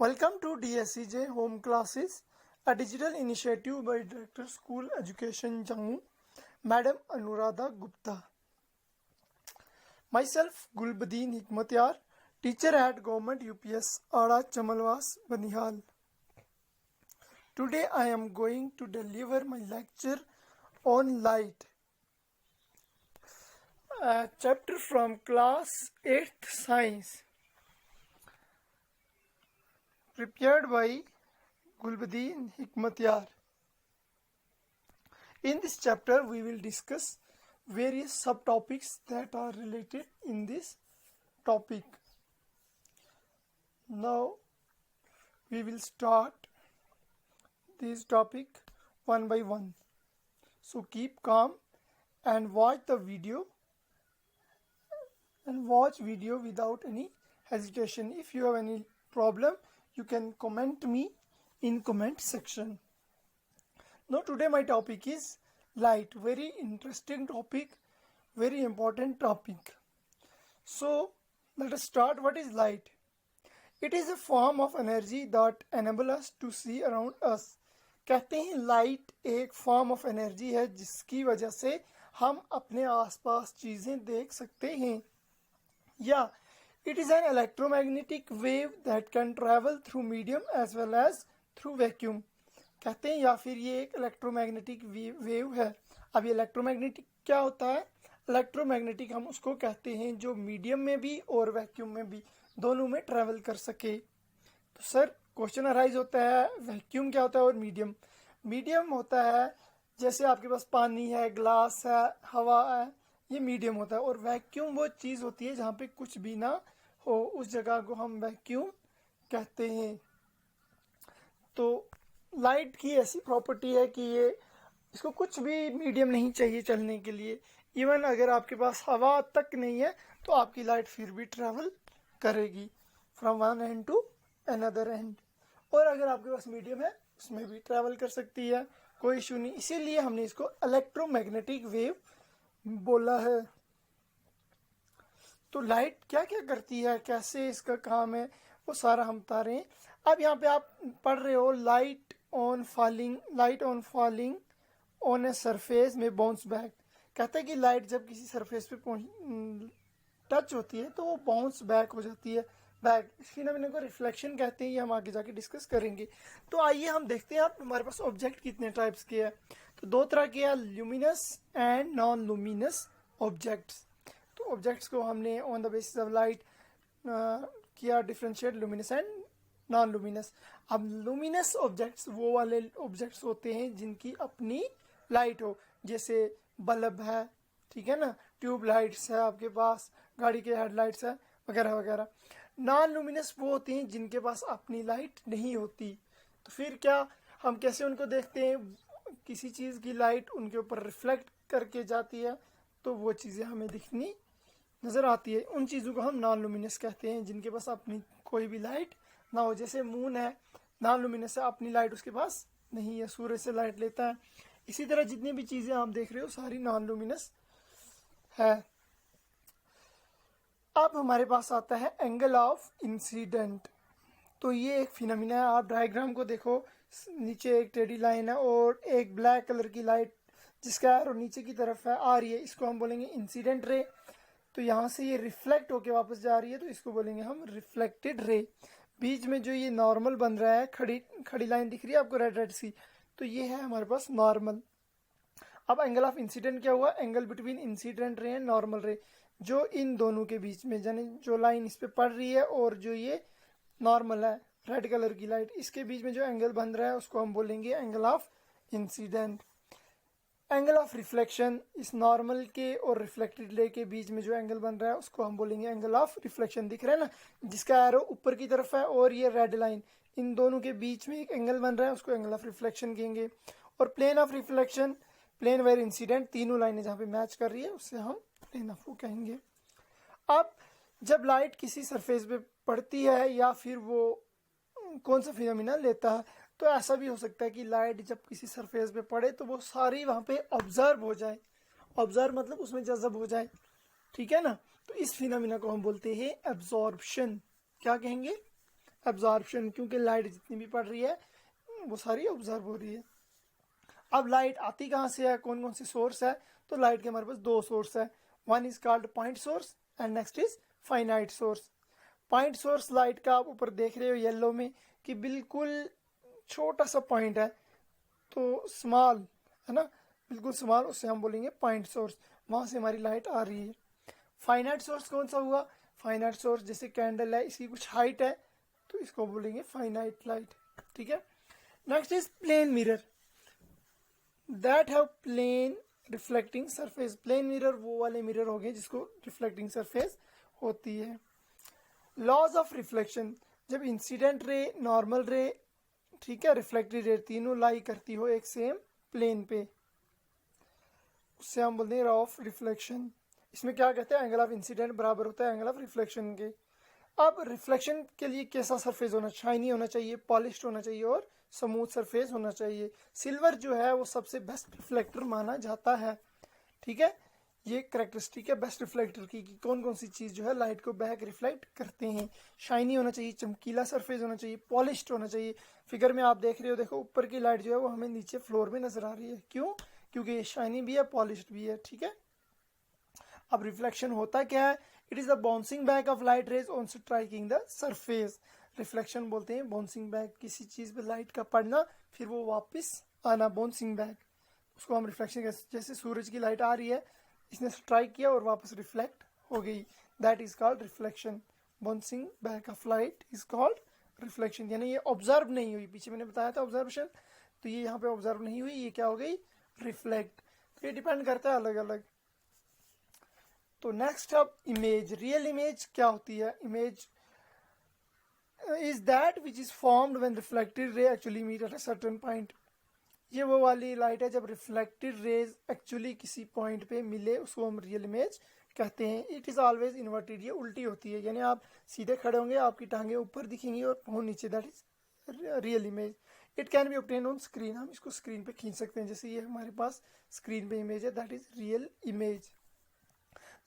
Welcome to DSCJ Home Classes, a digital initiative by Director School Education Jammu, Madam Anuradha Gupta. Myself, Gulbadeen Hikmatyar, teacher at Government UPS Ada Chamalwas, Banihal. Today I am going to deliver my lecture on light. A chapter from class 8th Science. Prepared by Gulbadeen Hikmatyar. In this chapter, we will discuss various subtopics that are related in this topic. Now, we will start this topic one by one. So keep calm and watch the video and watch video without any hesitation. If you have any problem, you can comment me in comment section. Now today my topic is light. Very interesting topic, very important topic. So let us start. What is light? It is a form of energy that enable us to see around us. कहते हैं light एक form of energy है जिसकी वजह से हम अपने आसपास चीजें देख सकते हैं. या it is an electromagnetic wave that can travel through medium as well as through vacuum. कहते हैं या फिर ये एक इलेक्ट्रोमैग्नेटिक वेव है. अब ये इलेक्ट्रोमैग्नेटिक क्या होता है? इलेक्ट्रोमैग्नेटिक हम उसको कहते हैं जो मीडियम में भी और वैक्यूम में भी दोनों में ट्रेवल कर सके. तो सर क्वेश्चन अराइज होता है, वैक्यूम क्या होता है और मीडियम? मीडियम होता है जैसे आपके पास पानी है, ग्लास है, हवा है, ये मीडियम होता है. और वैक्यूम वो चीज होती है जहाँ पे कुछ भी ना हो, उस जगह को हम वैक्यूम कहते हैं. तो लाइट की ऐसी प्रॉपर्टी है कि ये इसको कुछ भी मीडियम नहीं चाहिए चलने के लिए. इवन अगर आपके पास हवा तक नहीं है तो आपकी लाइट फिर भी ट्रेवल करेगी from one end to another end. और अगर आपके पास मीडियम है उसमें भी ट्रेवल कर सकती है, कोई इशू नहीं. इसीलिए हमने इसको इलेक्ट्रोमैग्नेटिक वेव बोला है. तो लाइट क्या क्या करती है, कैसे इसका काम है, वो सारा हम बता रहे हैं. अब यहाँ पे आप पढ़ रहे हो light on falling on a surface में बाउंस बैक. कहता है कि लाइट जब किसी सरफेस पे टच होती है तो वो बाउंस बैक हो जाती है. बैक इस फिनोमेनन को रिफ्लेक्शन कहते हैं. ये हम आगे जाके डिस्कस करेंगे. तो आइए हम देखते हैं आप हमारे पास ऑब्जेक्ट कितने टाइप्स के हैं. तो दो तरह के हैं, luminous and non luminous objects. तो ऑब्जेक्ट्स को हमने on the basis of light किया differentiate luminous and non luminous. अब लुमिनस ऑब्जेक्ट्स वो वाले ऑब्जेक्ट्स होते हैं जिनकी अपनी लाइट हो, जैसे बल्ब है, ठीक है ना, ट्यूब लाइट्स है आपके पास, गाड़ी के हेडलाइट्स है, वगैरह वगैरह. नॉन लुमिनस वो होती हैं जिनके पास अपनी लाइट नहीं होती. तो फिर क्या, हम कैसे उनको देखते हैं? किसी चीज़ की लाइट उनके ऊपर रिफ्लेक्ट करके जाती है तो वो चीज़ें हमें दिखनी नज़र आती है. उन चीज़ों को हम नॉन लुमिनस कहते हैं जिनके पास अपनी कोई भी लाइट ना हो. जैसे मून है, नॉन लुमिनस है, अपनी लाइट उसके पास नहीं है, सूर्य से लाइट लेता है. इसी तरह जितनी भी चीज़ें आप देख रहे हो सारी नॉन लुमिनस है. अब हमारे पास आता है एंगल ऑफ इंसिडेंट. तो ये एक फिनोमिना है. आप डायग्राम को देखो, नीचे एक टेढ़ी लाइन है और एक ब्लैक कलर की लाइट जिसका एरो नीचे की तरफ है आ रही है, इसको हम बोलेंगे इंसिडेंट रे. तो यहाँ से ये रिफ्लेक्ट होके वापस जा रही है तो इसको बोलेंगे हम रिफ्लेक्टेड रे. बीच में जो ये नॉर्मल बन रहा है, खड़ी लाइन दिख रही है आपको रेड रेड सी, तो ये है हमारे पास नॉर्मल. अब एंगल ऑफ इंसिडेंट क्या हुआ? Angle between incident ray and normal रे, जो इन दोनों के बीच में, यानी जो लाइन इस पे पड़ रही है और जो ये नॉर्मल है रेड कलर की लाइट, इसके बीच में जो एंगल बन रहा है उसको हम बोलेंगे angle of incident. Angle of reflection, इस नॉर्मल के और रिफ्लेक्टेड रे के बीच में जो एंगल बन रहा है उसको हम बोलेंगे एंगल ऑफ रिफ्लेक्शन. दिख रहा है ना, जिसका एरो ऊपर की तरफ है और ये रेड लाइन, इन दोनों के बीच में एक एंगल बन रहा है उसको एंगल ऑफ रिफ्लेक्शन कहेंगे. और plane of reflection, plane where incident, तीनों लाइनें जहाँ पे मैच कर रही है उससे हम प्लेन ऑफ व्यू कहेंगे. अब जब लाइट किसी सरफेस पे पड़ती है या फिर वो कौन सा फिनोमिना लेता है, तो ऐसा भी हो सकता है कि लाइट जब किसी सरफेस पे पड़े तो वो सारी वहां पे ऑब्जर्व हो जाए. ऑब्जर्व मतलब उसमें जज़ब हो जाए, ठीक है ना. तो इस फिनोमिना को हम बोलते हैं एब्जॉर्प्शन. क्या कहेंगे? एब्जॉर्प्शन, क्योंकि लाइट जितनी भी पड़ रही है वो सारी ऑब्जर्व हो रही है। अब लाइट आती कहाँ से है, कौन कौन सी सोर्स है, तो लाइट के हमारे पास दो सोर्स है, one is called point source and next is finite source. Point source light का आप ऊपर देख रहे हो येलो में कि बिल्कुल छोटा सा पॉइंट है, तो स्मॉल है ना, बिल्कुल स्मॉल, उससे हम बोलेंगे पॉइंट सोर्स, वहां से हमारी लाइट आ रही है। फाइनाइट सोर्स कौन सा हुआ, फाइनाइट सोर्स जैसे कैंडल है, इसकी कुछ हाइट है तो इसको बोलेंगे फाइनाइट लाइट, ठीक है। Next is plane mirror, that have plane reflecting surface. Plane mirror वो वाले मिरर हो गए जिसको रिफ्लेक्टिंग सरफेस होती है। लॉज ऑफ रिफ्लेक्शन, जब इंसिडेंट रे, नॉर्मल रे, ठीक है, रिफ्लेक्टेड रे, तीनों लाई करती हो एक सेम प्लेन पे, उससे हम बोलते हैं लॉ ऑफ रिफ्लेक्शन। इसमें क्या कहते हैं, एंगल ऑफ इंसिडेंट बराबर होता है एंगल ऑफ रिफ्लेक्शन के। अब रिफ्लेक्शन के लिए कैसा सरफेस होना, शाइनी होना चाहिए, पॉलिश्ड होना चाहिए और स्मूथ सरफेस होना चाहिए। सिल्वर जो है वो सबसे बेस्ट रिफ्लेक्टर माना जाता है, ठीक है। ये करेक्टरिस्टिक है बेस्ट रिफ्लेक्टर की, कि कौन कौन सी चीज जो है लाइट को बैक रिफ्लेक्ट करते हैं। शाइनी होना चाहिए, चमकीला सरफेस होना चाहिए, पॉलिश्ड होना चाहिए। फिगर में आप देख रहे हो, देखो ऊपर की लाइट जो है वो हमें नीचे फ्लोर में नजर आ रही है, क्यों, क्योंकि ये शाइनी भी है, पॉलिश्ड भी है, ठीक है। अब रिफ्लेक्शन होता क्या है, it is the bouncing back of light rays on striking the surface. Reflection बोलते हैं बाउंसिंग बैक, किसी चीज पे लाइट का पड़ना फिर वो वापस आना, बाउंसिंग बैक, उसको हम रिफ्लेक्शन कहते हैं। जैसे सूरज की लाइट आ रही है, इसने स्ट्राइक किया और वापस रिफ्लेक्ट हो गई, that is called reflection. Bouncing back of light is called reflection, यानी ये ऑब्जर्व नहीं हुई, पीछे मैंने बताया था ऑब्जर्वेशन, तो ये यहाँ पे ऑब्जर्व नहीं हुई, ये क्या हो गई, रिफ्लेक्ट। तो ये डिपेंड करता है अलग अलग। तो नेक्स्ट अब इमेज, रियल इमेज क्या होती है, image is that which is formed when reflected ray actually meet at a certain point. ये वो वाली लाइट है जब रिफ्लेक्टेड रेज एक्चुअली किसी पॉइंट पे मिले, उसको हम रियल इमेज कहते हैं। इट इज ऑलवेज इन्वर्टेड, ये उल्टी होती है, यानी आप सीधे खड़े होंगे, आपकी टांगे ऊपर दिखेंगी और पाँव नीचे, that is real image. It can be obtain on screen, हम इसको स्क्रीन पे खींच सकते हैं, जैसे ये हमारे पास स्क्रीन पे इमेज है, दैट इज रियल इमेज।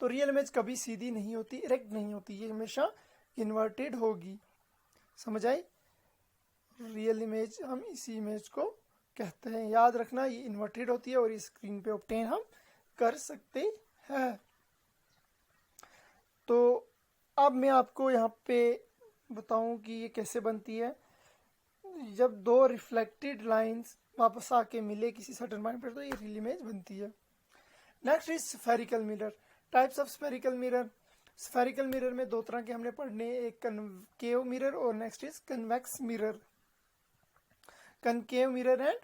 तो रियल इमेज कभी सीधी नहीं होती, इरेक्ट नहीं होती, ये हमेशा इन्वर्टेड होगी, समझ आई। रियल इमेज हम इसी इमेज को कहते हैं, याद रखना ये इन्वर्टेड होती है और ये स्क्रीन पे ऑब्टेन हम कर सकते हैं। तो अब मैं आपको यहाँ पे बताऊं कि ये कैसे बनती है। जब दो रिफ्लेक्टेड लाइंस वापस आके मिले किसी सर्टेन पॉइंट पर, तो ये रियल इमेज बनती है। Next is spherical mirror, types of spherical mirror. Spherical mirror में दो तरह के हमने पढ़ने, एक कनकेव मिरर और next is convex mirror. Concave mirror and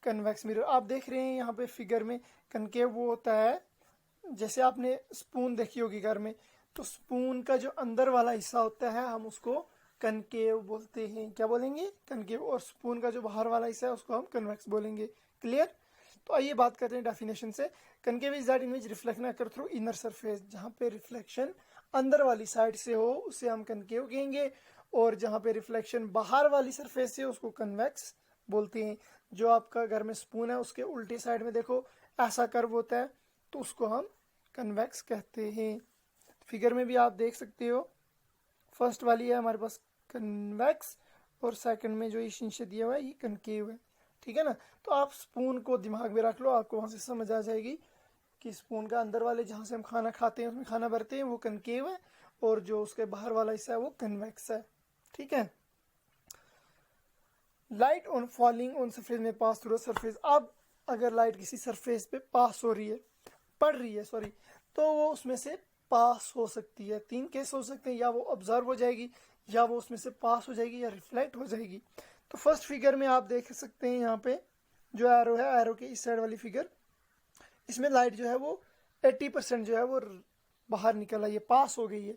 convex mirror, आप देख रहे हैं यहाँ पे फिगर में, कनकेव वो होता है, जैसे आपने स्पून देखी होगी घर में, तो स्पून का जो अंदर वाला हिस्सा होता है हम उसको कनकेव बोलते हैं, क्या बोलेंगे, कनकेव। और स्पून का जो बाहर वाला हिस्सा है उसको हम कन्वेक्स बोलेंगे, क्लियर। तो आइए बात करते हैं डेफिनेशन से। Concave is that image reflection occur through inner surface, जहाँ पे रिफ्लेक्शन अंदर वाली साइड से हो उसे हम कनकेव कहेंगे, और जहाँ पे रिफ्लेक्शन बाहर वाली सरफेस से उसको कन्वेक्स बोलते हैं। जो आपका घर में स्पून है उसके उल्टी साइड में देखो ऐसा कर्व होता है, तो उसको हम कन्वेक्स कहते हैं। फिगर में भी आप देख सकते हो, फर्स्ट वाली है हमारे पास कन्वेक्स और सेकंड में जो ये शीशे दिया हुआ है ये कनकेव है, ठीक है ना। तो आप स्पून को दिमाग में रख लो, आपको वहां से समझ आ जाएगी कि स्पून का अंदर वाले जहां से हम खाना खाते हैं, उसमें खाना भरते हैं, वो कनकेव है, और जो उसके बाहर वाला हिस्सा है वो कन्वेक्स है, ठीक है। Light on falling on surface में पास थ्रू सरफेस, अब अगर लाइट किसी सरफेस पे पास हो रही है, पड़ रही है सॉरी, तो वो उसमें से पास हो सकती है। तीन केस हो सकते हैं, या वो ऑब्जर्व हो जाएगी, या वो उसमें से पास हो जाएगी, या रिफ्लेक्ट हो जाएगी। तो फर्स्ट फिगर में आप देख सकते हैं यहाँ पे जो एरो है, एरो के इस साइड वाली फिगर, इसमें लाइट जो है वो 80% जो है वो बाहर निकल आई है, पास हो गई है।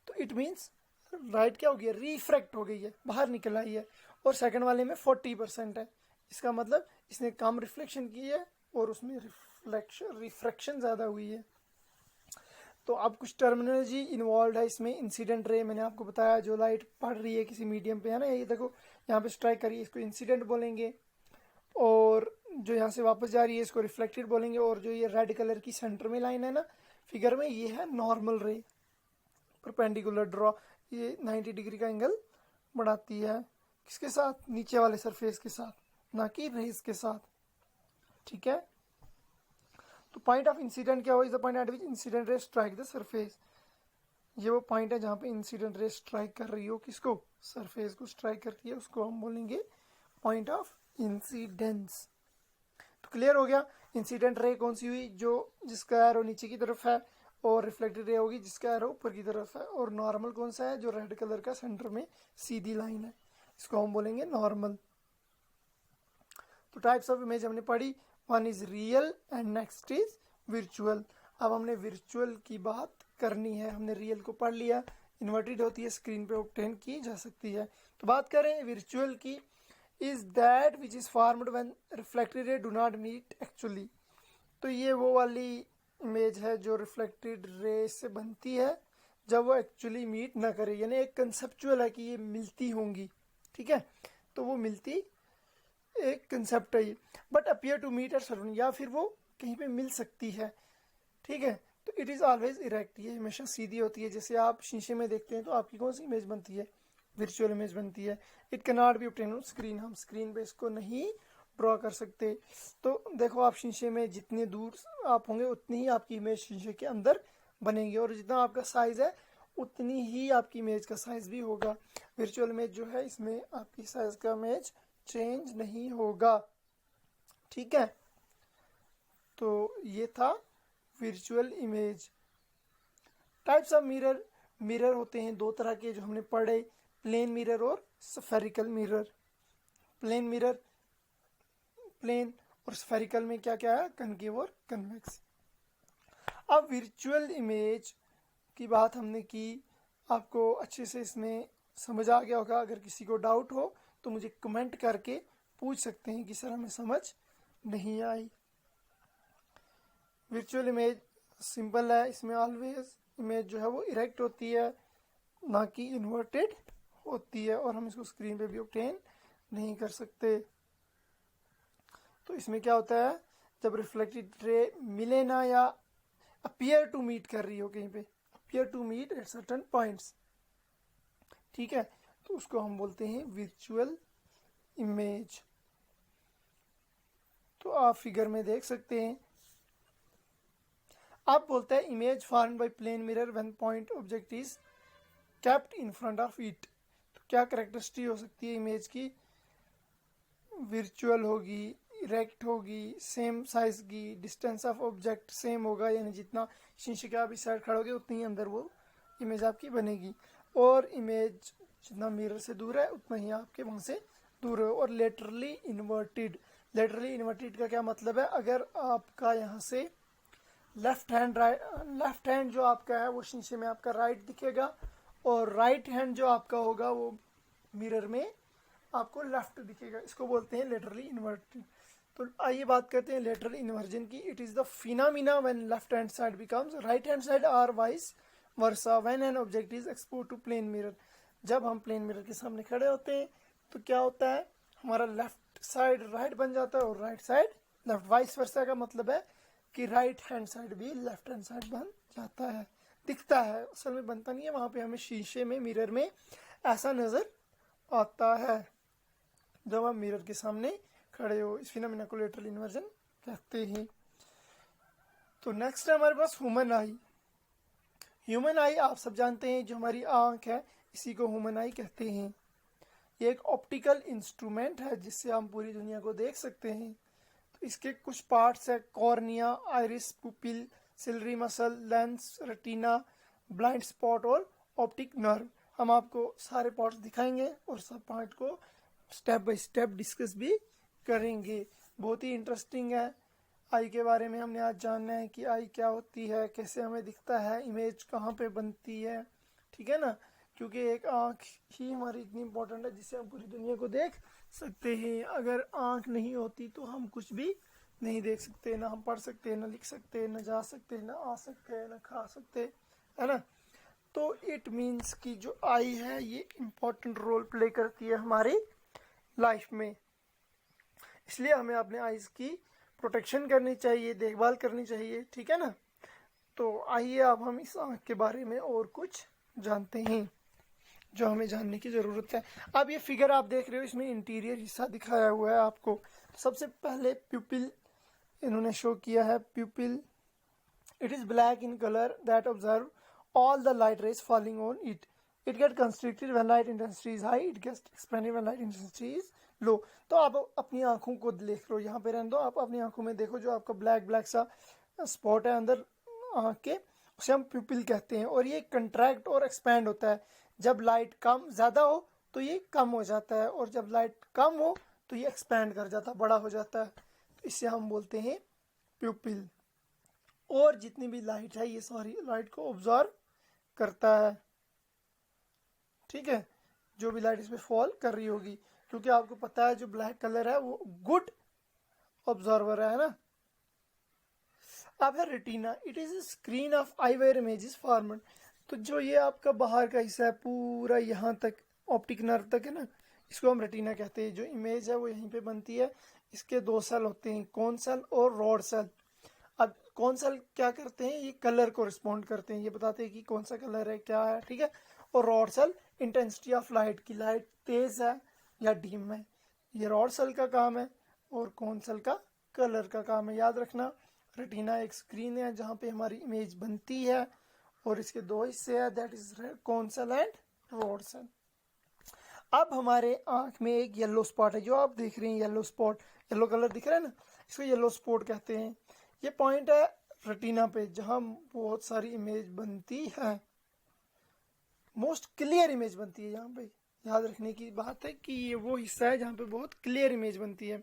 तो इट मीन्स लाइट क्या हो गई है, रिफ्रैक्ट हो गई है, बाहर निकल आई है। और सेकंड वाले में 40% है, इसका मतलब इसने कम रिफ्लेक्शन की है और उसमें रिफ्रैक्शन ज्यादा हुई है। तो अब कुछ टर्मिनोलॉजी इन्वॉल्व है इसमें। इंसिडेंट रे मैंने आपको बताया, जो लाइट पड़ रही है किसी मीडियम पे, है ना, ये देखो यहाँ पे स्ट्राइक करिए, इसको इंसिडेंट बोलेंगे, और जो यहाँ से वापस जा रही है इसको रिफ्लेक्टेड बोलेंगे, और जो ये रेड कलर की सेंटर में लाइन है ना फिगर में, ये है नॉर्मल रे, परपेंडिकुलर ड्रॉ, ये 90 डिग्री का एंगल बढ़ाती है, किसके साथ, नीचे वाले सरफेस के साथ, ना कि रेज के साथ। ठीक है, तो पॉइंट ऑफ इंसिडेंट क्या हो, is the point eight which incident ray strike the surface. ये वो पॉइंट है जहाँ पे इंसिडेंट रे स्ट्राइक कर रही हो, किसको, सरफेस को स्ट्राइक करती है, उसको हम बोलेंगे पॉइंट ऑफ इंसिडेंस। तो क्लियर हो गया, इंसिडेंट रे कौन सी हुई, जो जिसका एरो नीचे की तरफ है, और रिफ्लेक्टेड रे होगी जिसका एरो ऊपर की तरफ है, और नॉर्मल कौन सा है, जो रेड कलर का सेंटर में सीधी लाइन है, इसको हम बोलेंगे नॉर्मल। तो टाइप्स ऑफ इमेज हमने पढ़ी, one is real and next is virtual. अब हमने विर्चुअल की बात करनी है, हमने रियल को पढ़ लिया, इन्वर्टेड होती है, स्क्रीन पे ऑब्टेन की जा सकती है। तो बात करें विर्चुअल की, is that which is formed when reflected ray do not meet actually. तो ये वो वाली इमेज है जो रिफ्लेक्टेड रे से बनती है जब वो एक्चुअली मीट ना करे, यानी एक कंसेप्चुअल है कि ये मिलती होंगी। ठीक है, तो वो मिलती एक कंसेप्ट है ये, but appear to meet at certain, या फिर वो कहीं पे मिल सकती है। ठीक है, तो इट इज ऑलवेज इरेक्ट, ये हमेशा सीधी होती है। जैसे आप शीशे में देखते हैं तो आपकी कौन सी इमेज बनती है, विर्चुअल इमेज बनती है। It can not be obtain on screen, हम स्क्रीन पे इसको नहीं ड्रॉ कर सकते। तो देखो, आप शीशे में जितने दूर आप होंगे उतनी ही आपकी इमेज शीशे के अंदर बनेगी, और जितना आपका साइज है उतनी ही आपकी इमेज का साइज भी होगा। विर्चुअल इमेज जो है, इसमें आपकी साइज का इमेज चेंज नहीं होगा। ठीक है, तो ये था virtual image. Types of mirror, mirror होते हैं दो तरह के जो हमने पढ़े, प्लेन मिरर और spherical mirror. Plane mirror, plane, और स्फेरिकल में क्या क्या है, कनकेव और कन्वेक्स। अब विर्चुअल इमेज की बात हमने की, आपको अच्छे से इसमें समझ आ गया होगा। अगर किसी को डाउट हो तो मुझे कमेंट करके पूछ सकते हैं कि सर हमें समझ नहीं आई। विर्चुअल इमेज सिंपल है, इसमें ऑलवेज इमेज जो है वो इरेक्ट होती है, ना कि इन्वर्टेड होती है, और हम इसको स्क्रीन पे भी ऑब्टेन नहीं कर सकते। तो इसमें क्या होता है, जब रिफ्लेक्टेड रे मिले ना, या अपीयर टू मीट कर रही हो कहीं पे, appear to meet at certain points. ठीक है, तो उसको हम बोलते हैं विर्चुअल इमेज। तो आप फिगर में देख सकते हैं, आप बोलते हैं image formed by plane mirror when point object is kept in front of it. तो क्या कैरेक्टरिस्टिक हो सकती है इमेज की, विर्चुअल होगी, इरेक्ट होगी, सेम साइज की, डिस्टेंस ऑफ ऑब्जेक्ट सेम होगा, यानी जितना शीशे के आप इस साइड खड़ोगे उतनी ही अंदर वो इमेज आपकी बनेगी, और इमेज जितना मिरर से दूर है उतना ही आपके वहां से दूर है। और लेटरली इन्वर्टेड, लेटरली इन्वर्टेड का क्या मतलब है, अगर आपका यहाँ से लेफ्ट हैंड जो आपका है वो शीशे में आपका राइट दिखेगा, और राइट हैंड जो आपका होगा वो मिरर में आपको लेफ्ट दिखेगा, इसको बोलते हैं लेटरली इन्वर्टेड। तो आइए बात करते हैं लेटरल इन्वर्जन की। It is the phenomena when left hand side becomes right hand side और vice versa when an object is exposed to plane mirror. जब हम प्लेन मिरर के सामने खड़े होते हैं तो क्या होता है, हमारा लेफ्ट साइड राइट बन जाता है और right side left. Vice versa का मतलब है कि राइट हैंड साइड भी लेफ्ट हैंड साइड बन जाता है, दिखता है, असल में बनता नहीं है। वहां पे हमें शीशे में, मिरर में ऐसा नजर आता है जब आप मिरर के सामने खड़े हो। इस फिनोमेना को लेटरल इन्वर्जन कहते हैं। तो नेक्स्ट है हमारे पास ह्यूमन आई। ह्यूमन आई आप सब जानते हैं, जो हमारी आंख है इसी को ह्यूमन आई कहते हैं। ये एक ऑप्टिकल इंस्ट्रूमेंट है जिससे हम पूरी दुनिया को देख सकते हैं। तो इसके कुछ पार्ट्स है, cornea, iris, pupil, ciliary muscle, lens, retina, blind spot और ऑप्टिक नर्व। हम आपको सारे पार्ट्स दिखाएंगे और सब पार्ट को स्टेप बाय स्टेप डिस्कस भी करेंगे। बहुत ही इंटरेस्टिंग है। आई के बारे में हमने आज जानना है कि आई क्या होती है, कैसे हमें दिखता है, इमेज कहाँ पे बनती है, ठीक है ना। क्योंकि एक आंख ही हमारी इतनी इंपॉर्टेंट है जिससे हम पूरी दुनिया को देख सकते हैं। अगर आंख नहीं होती तो हम कुछ भी नहीं देख सकते, ना हम पढ़ सकते, ना लिख सकते, ना जा सकते, ना आ सकते, ना खा सकते, है ना। तो इट मीन्स कि जो आई है ये इम्पोर्टेंट रोल प्ले करती है हमारी लाइफ में, इसलिए हमें अपने आईज की प्रोटेक्शन करनी चाहिए, देखभाल करनी चाहिए, ठीक है ना। तो आइए अब हम इस आंख के बारे में और कुछ जानते हैं। जो हमें जानने की ज़रूरत है। अब ये फिगर आप देख रहे हो, इसमें इंटीरियर हिस्सा दिखाया हुआ है आपको। सबसे पहले प्यूपिल इन्होंने शो किया है। प्यूपिल, it is black in color that observe all the light rays falling on it. It gets constricted when light intensity is high. It gets expanded when light intensity is low. तो आप अपनी आंखों को देख लो, यहाँ पे रहने दो, आप अपनी आंखों में देखो जो आपका ब्लैक ब्लैक सा स्पॉट है अंदर आंख के, उसे हम प्यूपिल कहते हैं। और ये कंट्रैक्ट और एक्सपैंड होता है। जब लाइट कम ज़्यादा हो तो ये कम हो जाता है, और जब लाइट कम हो तो ये एक्सपैंड कर जाता है, बड़ा हो जाता है। तो इससे हम बोलते हैं प्यूपिल। और जितनी भी लाइट है ये सारी लाइट को ऑब्जर्व करता है, ठीक है, जो भी लाइट इस पे फॉल कर रही होगी, क्योंकि आपको पता है जो ब्लैक कलर है वो गुड ऑब्जर्वर है ना। अब है retina, it is screen of eye where images formed. तो जो ये आपका बाहर का हिस्सा है पूरा यहाँ तक ऑप्टिक नर्व तक है ना, इसको हम रेटिना कहते हैं। जो इमेज है वो यहीं पे बनती है। इसके दो सेल होते हैं, कोन सेल और रॉड सेल। अब कौन सा क्या करते हैं, ये कलर को रिस्पॉन्ड करते हैं, ये बताते हैं कि कौन सा कलर है क्या है, ठीक है। और rod cell intensity of light की, लाइट तेज है या डीम है, ये रॉड सेल का काम है। और कौन सेल का कलर का काम है। याद रखना, रेटिना एक स्क्रीन है जहाँ पे हमारी इमेज बनती है, और इसके दो हिस्से हैं, दैट इज कौन सेल एंड रॉड सेल। अब हमारे आंख में एक येलो स्पॉट है, जो आप देख रहे हैं येलो स्पॉट, येलो कलर दिख रहा है ना, इसको येलो स्पॉट कहते हैं। ये पॉइंट है रेटिना पे जहां बहुत सारी इमेज बनती है, मोस्ट क्लियर इमेज बनती है यहाँ पे। याद रखने की बात है कि ये वो हिस्सा है जहाँ पे बहुत क्लियर इमेज बनती है।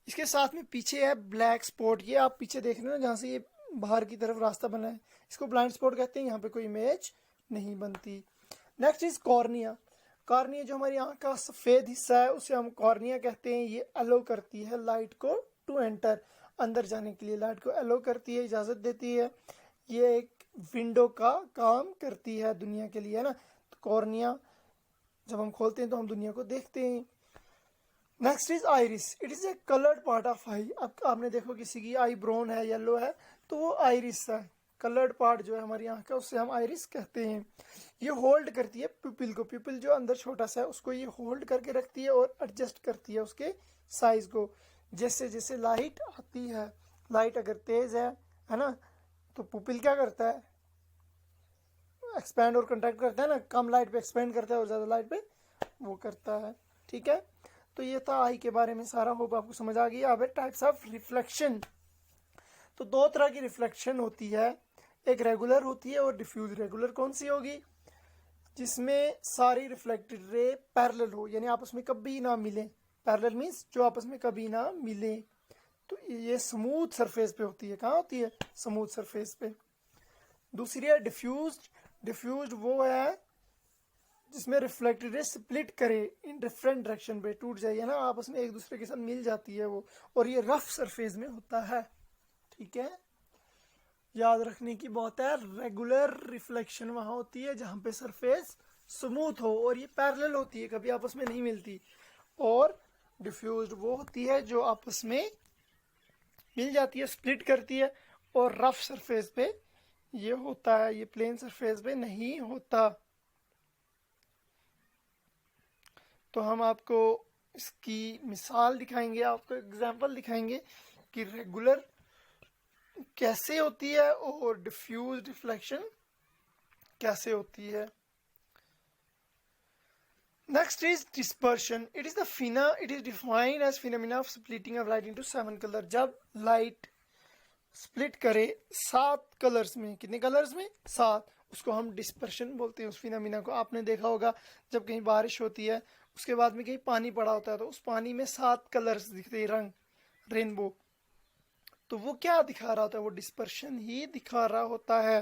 इसके साथ में पीछे है ब्लैक स्पॉट, ये आप पीछे देख रहे हो ना जहाँ से ये बाहर की तरफ रास्ता बना है, इसको ब्लाइंड स्पॉट कहते हैं, यहाँ पे कोई इमेज नहीं बनती। Next is cornea. कॉर्निया जो हमारी आंख का सफेद हिस्सा है उसे हम कॉर्निया कहते हैं। ये अलो करती है लाइट को टू एंटर, अंदर जाने के लिए लाइट को अलो करती है, इजाजत देती है। ये एक विंडो का काम करती है दुनिया के लिए, है ना। तो कॉर्निया जब हम खोलते हैं तो हम दुनिया को देखते हैं। Next is iris, it is a coloured part of eye. अब आपने देखो किसी की आई ब्राउन है, येलो है, तो वो आइरिस है। कलर्ड पार्ट जो है हमारी आंख का उससे हम आइरिस कहते हैं। ये होल्ड करती है प्यूपिल को, प्यूपिल जो अंदर छोटा सा है उसको ये होल्ड करके रखती है और एडजस्ट करती है उसके साइज को। जैसे जैसे लाइट आती है, लाइट अगर तेज है ना, तो पुपिल क्या करता है, एक्सपैंड और कंट्रैक्ट करता है ना, कम लाइट पे एक्सपैंड करता है और ज़्यादा लाइट पे वो करता है, ठीक है। तो ये था आई के बारे में सारा, होप आपको समझ आ गया। अब है टाइप्स ऑफ रिफ्लेक्शन। तो दो तरह की रिफ्लेक्शन होती है, एक रेगुलर होती है और डिफ्यूज। रेगुलर कौन सी होगी, जिसमें सारी रिफ्लेक्टेड रे पैरेलल हो, यानी आपस में कभी ना मिले। पैरेलल मीन्स जो आपस में कभी ना मिले। तो ये स्मूथ सरफेस पे होती है। कहाँ होती है, स्मूथ सरफेस पे। दूसरी है डिफ्यूज्ड। डिफ्यूज्ड वो है जिसमें रिफ्लेक्टेड रे स्प्लिट करे इन डिफरेंट डायरेक्शन पे, टूट जाइए ना, आपस में एक दूसरे के साथ मिल जाती है वो, और ये रफ सरफेस में होता है, ठीक है। याद रखने की बात है, रेगुलर रिफ्लेक्शन वहां होती है जहां पे सरफेस स्मूथ हो और ये पैरेलल होती है, कभी आपस में नहीं मिलती। और डिफ्यूज्ड वो होती है जो आपस में मिल जाती है, स्प्लिट करती है, और रफ सरफेस पे ये होता है, ये प्लेन सरफेस पे नहीं होता। तो हम आपको इसकी मिसाल दिखाएंगे, आपको एग्जांपल दिखाएंगे कि रेगुलर कैसे होती है और डिफ्यूज रिफ्लेक्शन कैसे होती है। Next is dispersion. It is the फिना it is defined as phenomena of splitting of light into 7 colour. जब लाइट स्प्लिट करे 7 कलर्स में, कितने कलर्स में, 7, उसको हम डिस्पर्शन बोलते हैं। उस फिनोमेना को आपने देखा होगा, जब कहीं बारिश होती है उसके बाद में कहीं पानी पड़ा होता है तो उस पानी में 7 कलर्स दिखते हैं, रंग, रेनबो। तो वो क्या दिखा रहा होता है, वो डिस्पर्शन ही दिखा रहा होता है।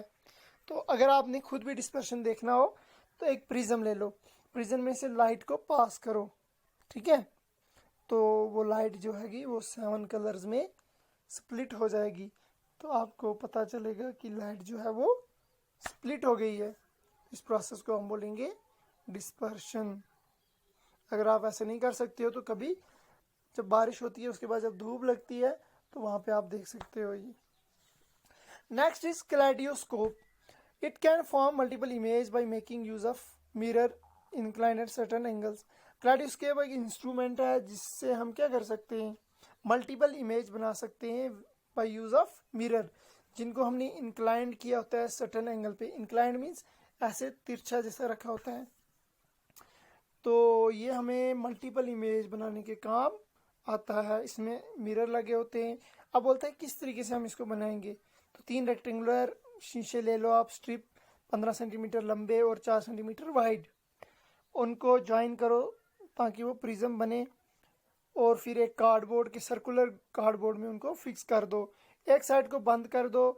तो अगर आपने खुद भी डिस्पर्शन देखना हो तो एक प्रिज्म ले लो, प्रिज्म में से लाइट को पास करो, ठीक है। तो वो लाइट जो हैगी वो 7 कलर्स में स्प्लिट हो जाएगी। तो आपको पता चलेगा कि लाइट जो है वो स्प्लिट हो गई है। इस प्रोसेस को हम बोलेंगे डिस्पर्शन। अगर आप ऐसे नहीं कर सकते हो तो कभी जब बारिश होती है उसके बाद जब धूप लगती है तो वहां पे आप देख सकते हो ये। Next is kaleidoscope. It can form multiple image by making use of mirror incline at certain angles. Kaleidoscope एक इंस्ट्रूमेंट है जिससे हम क्या कर सकते हैं, मल्टीपल इमेज बना सकते हैं बाय यूज ऑफ मिरर, जिनको हमने इंक्लाइंड किया होता है सर्टेन एंगल पे। इंक्लाइंड मीन्स ऐसे तिरछा जैसा रखा होता है। तो ये हमें मल्टीपल इमेज बनाने के काम आता है। इसमें मिरर लगे होते हैं। अब बोलते हैं किस तरीके से हम इसको बनाएंगे। तो 3 रेक्टेंगुलर शीशे ले लो आप, स्ट्रिप 15 सेंटीमीटर लंबे और 4 सेंटीमीटर वाइड। उनको ज्वाइन करो ताकि वो प्रिज्म बने, और फिर एक कार्डबोर्ड के सर्कुलर कार्डबोर्ड में उनको फिक्स कर दो। एक साइड को बंद कर दो,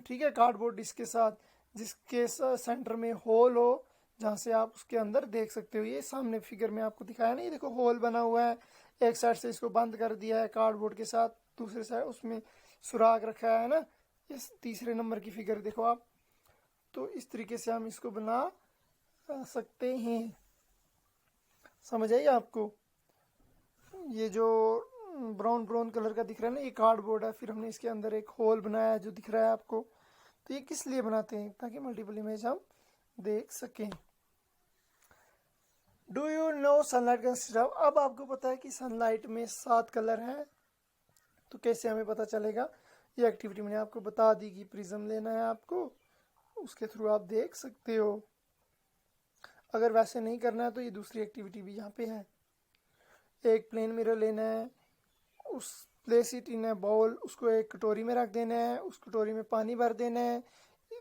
ठीक है, कार्डबोर्ड डिस्क के साथ, जिसके सेंटर में होल हो जहाँ से आप उसके अंदर देख सकते हो। ये सामने फिगर में आपको दिखाया नहीं, देखो होल बना हुआ है। एक साइड से इसको बंद कर दिया है कार्डबोर्ड के साथ, दूसरे साइड उसमें सुराग रखा है ना। इस तीसरे नंबर की फिगर देखो आप। तो इस तरीके से हम इसको बना सकते हैं। समझ आई आपको? ये जो ब्राउन कलर का दिख रहा है ना, ये कार्डबोर्ड है। फिर हमने इसके अंदर एक होल बनाया है जो दिख रहा है आपको। तो ये किस लिए बनाते हैं? ताकि मल्टीपल इमेज हम देख सकें। Do you know sunlight consist of? अब आपको पता है कि सनलाइट में 7 कलर हैं। तो कैसे हमें पता चलेगा? ये एक्टिविटी मैंने आपको बता दी कि प्रिज्म लेना है आपको, उसके थ्रू आप देख सकते हो। अगर वैसे नहीं करना है तो ये दूसरी एक्टिविटी भी यहाँ पे है। एक प्लेन मिरर लेना है, उस place it in a bowl, उसको एक कटोरी में रख देना है, उस कटोरी में पानी भर देना है।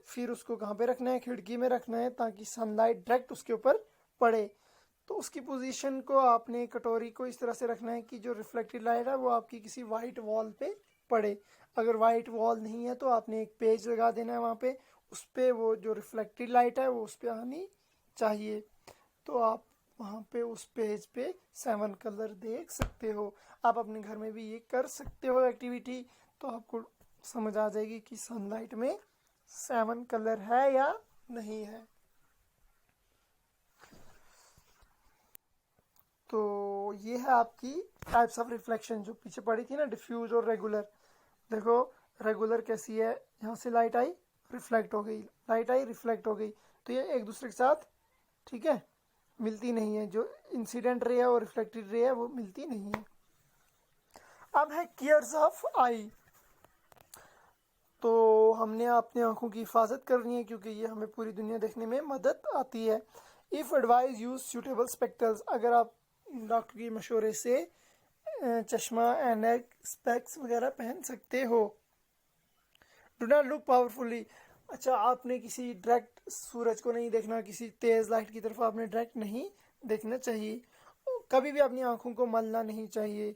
फिर उसको कहाँ पे रखना है? खिड़की में रखना है ताकि सनलाइट डायरेक्ट उसके ऊपर पड़े। तो उसकी पोजीशन को आपने कटोरी को इस तरह से रखना है कि जो रिफ्लेक्टेड लाइट है वो आपकी किसी वाइट वॉल पे पड़े। अगर वाइट वॉल नहीं है तो आपने एक पेज लगा देना है वहाँ पे, उस पर वो जो रिफ्लेक्टेड लाइट है वो उस पर आनी चाहिए। तो आप वहाँ पे उस पेज पे 7 कलर देख सकते हो। आप अपने घर में भी ये कर सकते हो एक्टिविटी। तो आपको समझ आ जाएगी कि सनलाइट में 7 कलर है या नहीं है। तो ये है आपकी टाइप्स ऑफ रिफ्लेक्शन जो पीछे पड़ी थी ना, डिफ्यूज और रेगुलर। देखो रेगुलर कैसी है, यहाँ से लाइट आई रिफ्लेक्ट हो गई, लाइट आई रिफ्लेक्ट हो गई। तो ये एक दूसरे के साथ, ठीक है, मिलती नहीं है। जो इंसिडेंट रे है और रिफ्लेक्टेड रे है वो मिलती नहीं है। अब है केयर्स ऑफ आई। तो हमने अपनी आंखों की हिफाजत करनी है क्योंकि ये हमें पूरी दुनिया देखने में मदद आती है। If advise use suitable spectacles, अगर आप डॉक्टर के मशवरे से चश्मा, एनक, स्पेक्स वगैरह पहन सकते हो। डू नॉट लुक पावरफुली, अच्छा आपने किसी डायरेक्ट सूरज को नहीं देखना, किसी तेज लाइट की तरफ आपने डायरेक्ट नहीं देखना चाहिए। कभी भी अपनी आंखों को मलना नहीं चाहिए।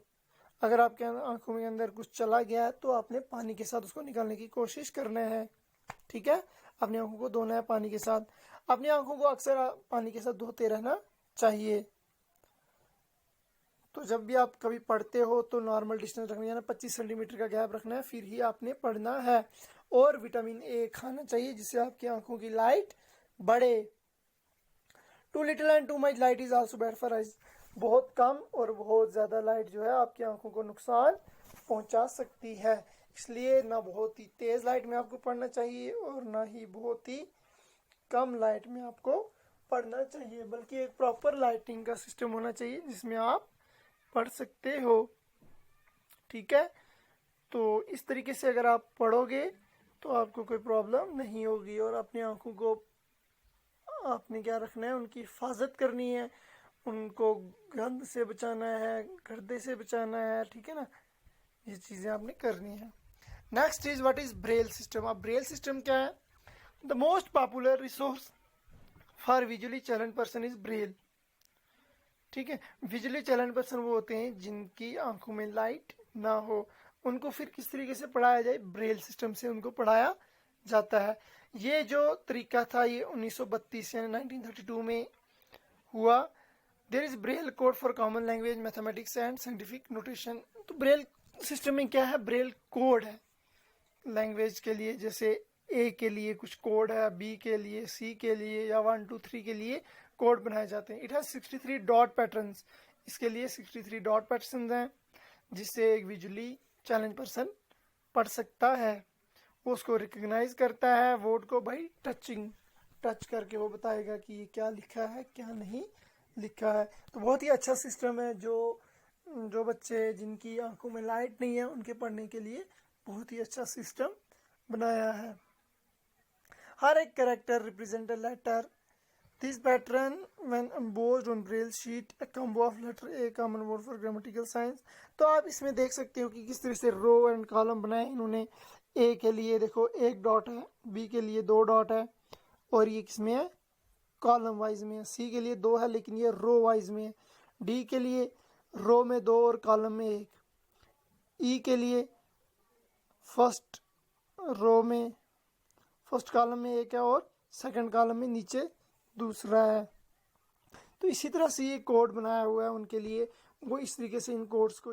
अगर आपके आंखों में अंदर कुछ चला गया है तो आपने पानी के साथ उसको निकालने की कोशिश करना है, ठीक है। अपनी आंखों को धोना है पानी के साथ। अपनी आंखों को अक्सर पानी के साथ धोते रहना चाहिए। तो जब भी आप कभी पढ़ते हो तो नॉर्मल डिस्टेंस रखना है, 25 सेंटीमीटर का गैप रखना है, फिर ही आपने पढ़ना है। और विटामिन ए खाना चाहिए जिससे आपकी आंखों की लाइट बढ़े। Too little and too much light is also bad for eyes, बहुत कम और बहुत ज्यादा लाइट जो है आपकी आंखों को नुकसान पहुंचा सकती है। इसलिए ना बहुत ही तेज लाइट में आपको पढ़ना चाहिए और ना ही बहुत ही कम लाइट में आपको पढ़ना चाहिए, बल्कि एक प्रॉपर लाइटिंग का सिस्टम होना चाहिए जिसमें आप पढ़ सकते हो, ठीक है। तो इस तरीके से अगर आप पढ़ोगे तो आपको कोई प्रॉब्लम नहीं होगी। और अपनी आंखों को आपने क्या रखना है, उनकी हिफाजत करनी है, उनको गंद से बचाना है, गर्दे से बचाना है, ठीक है ना। ये चीज़ें आपने करनी है। Next is what is Braille system. अब ब्रेल सिस्टम क्या है? The most popular resource for visually challenge person is Braille, ठीक है। विजुअली चैलेंज पर्सन वो होते हैं जिनकी आंखों में लाइट ना हो। उनको फिर किस तरीके से पढ़ाया जाए? ब्रेल सिस्टम से उनको पढ़ाया जाता है। ये जो तरीका था ये 1932 यानी 1932 में हुआ। There is Braille code for common language, mathematics and scientific notation. तो ब्रेल सिस्टम में क्या है? ब्रेल कोड है लैंग्वेज के लिए, जैसे ए के लिए कुछ कोड है, बी के लिए, सी के लिए, या 1 2 3 के लिए कोड बनाए जाते हैं। It has 63 dot patterns. इसके लिए 63 डॉट पैटर्न्स हैं जिससे एक विजुअली चैलेंज पर्सन पढ़ सकता है। वो उसको रिकग्नाइज करता है वर्ड को बाई टचिंग, टच करके वो बताएगा कि ये क्या लिखा है क्या नहीं लिखा है। तो बहुत ही अच्छा सिस्टम है जो बच्चे जिनकी आंखों में लाइट नहीं है उनके पढ़ने के लिए बहुत ही अच्छा सिस्टम बनाया है। हर एक character represent a letter. This pattern, when embossed on braille sheet, a combo of letter A, common word for grammatical science। तो आप इसमें देख सकते हो कि किस तरह से रो एंड कॉलम बनाए इन्होंने। ए के लिए देखो एक डॉट है, बी के लिए दो डॉट है, और ये किसमें है, कॉलम वाइज में है। सी के लिए दो है लेकिन ये रो वाइज में है। डी के लिए रो में दो और कॉलम में एक। ई के लिए फर्स्ट रो में फर्स्ट कॉलम में एक है और सेकंड कॉलम में नीचे दूसरा है। तो इसी तरह से ये कोड बनाया हुआ है उनके लिए, वो इस तरीके से इन कोड्स को